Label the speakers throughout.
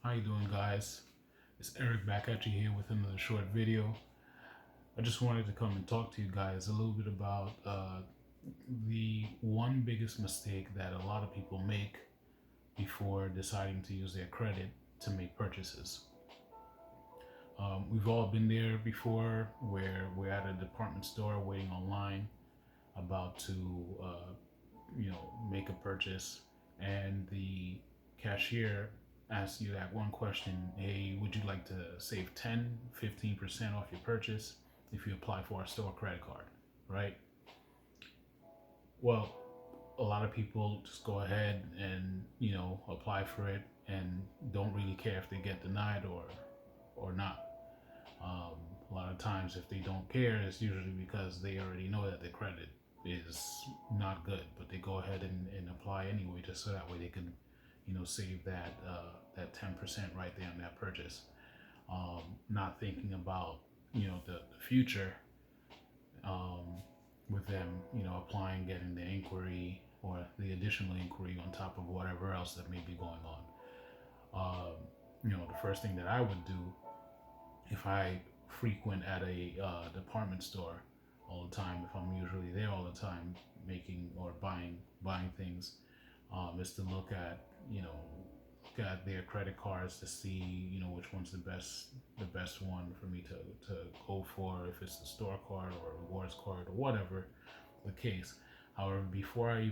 Speaker 1: How you doing, guys? It's Eric back at you here with another short video. I just wanted to come and talk to you guys a little bit about the one biggest mistake that a lot of people make before deciding to use their credit to make purchases. We've all been there before, where we're at a department store waiting online, about to make a purchase, and the cashier asks you that one question: hey, would you like to save 10, 15% off your purchase if you apply for our store credit card? Right? Well, a lot of people just go ahead and apply for it and don't really care if they get denied or not. um, a lot of times, if they don't care, it's usually because they already know that their credit is not good, but they go ahead and apply anyway, just so that way they can, save that 10% right there on that purchase. Not thinking about the future, um, with them, applying, getting the inquiry or the additional inquiry on top of whatever else that may be going on. The first thing that I would do if I frequent at a department store all the time, if I'm usually there all the time making or buying things, is to look at their credit cards to see which one's the best one for me to go for, if it's the store card or a rewards card or whatever the case. However, before I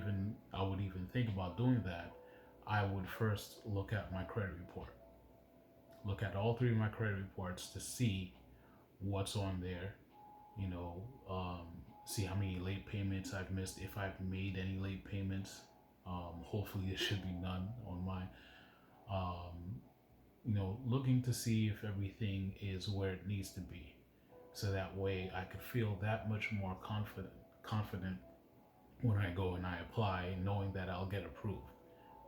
Speaker 1: would even think about doing that, I would first look at my credit report, look at all three of my credit reports to see what's on there, you know, see how many late payments I've missed, if I've made any late payments. Hopefully, there should be none on mine. Um, looking to see if everything is where it needs to be, so that way I could feel that much more confident when I go and I apply, knowing that I'll get approved,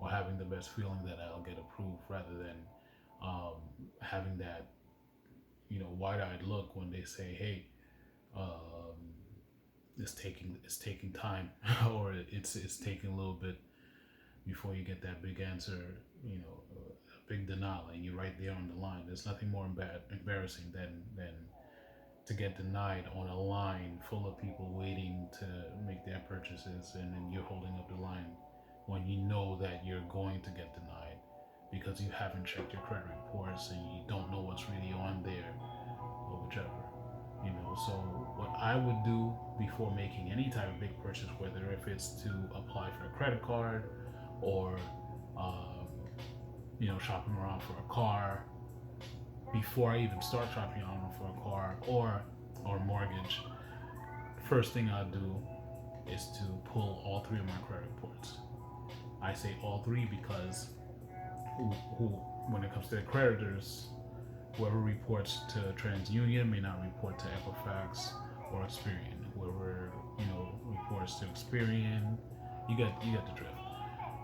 Speaker 1: or having the best feeling that I'll get approved, rather than um, having that wide-eyed look when they say, "Hey, um, it's taking time," or it's taking a little bit before you get that big answer, a big denial, and you're right there on the line. There's nothing more embarrassing than to get denied on a line full of people waiting to make their purchases, and then you're holding up the line when you know that you're going to get denied because you haven't checked your credit reports and you don't know what's really on there, or whichever. So what I would do before making any type of big purchase, whether if it's to apply for a credit card or um, shopping around for a car, before I even start shopping around for a car or mortgage, first thing I do is to pull all three of my credit reports. I say all three because who when it comes to the creditors, whoever reports to TransUnion may not report to Equifax or Experian. Whoever reports to Experian, you get the drift.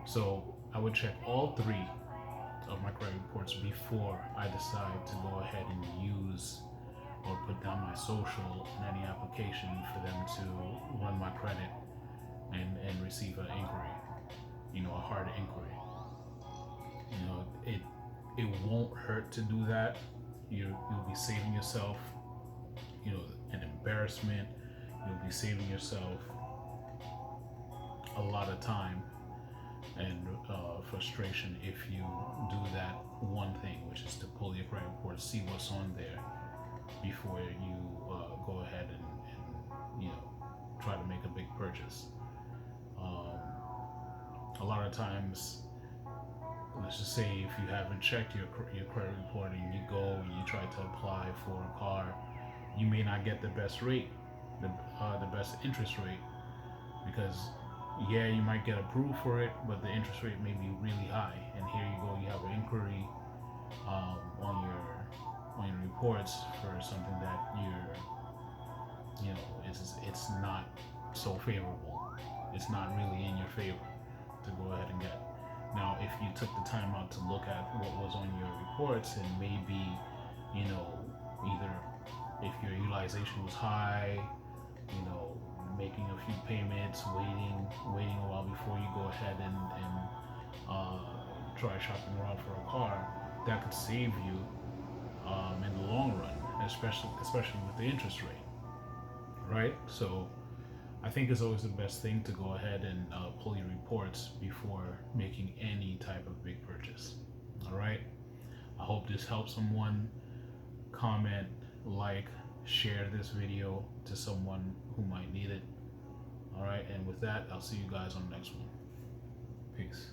Speaker 1: So I would check all three of my credit reports before I decide to go ahead and use or put down my social in any application for them to run my credit and receive an inquiry, a hard inquiry. It won't hurt to do that. You'll be saving yourself, an embarrassment. You'll be saving yourself a lot of time and frustration if you do that one thing, which is to pull your credit report, see what's on there before you go ahead and try to make a big purchase. Um, a lot of times, let's just say if you haven't checked your credit report and you go and you try to apply for a car, you may not get the best rate, the best interest rate, because yeah, you might get approved for it, but the interest rate may be really high. And here you go, you have an inquiry on your reports for something that it's not so favorable. It's not really in your favor to go ahead and get. Now, if you took the time out to look at what was on your reports, and maybe, either if your utilization was high, making a few payments, waiting a while before you go ahead and try shopping around for a car that could save you in the long run, especially with the interest rate, right? So I think it's always the best thing to go ahead and pull your reports before making any type of big purchase. All right. I hope this helps someone. Comment, like, share this video to someone who might need it. All right. And with that, I'll see you guys on the next one. Peace.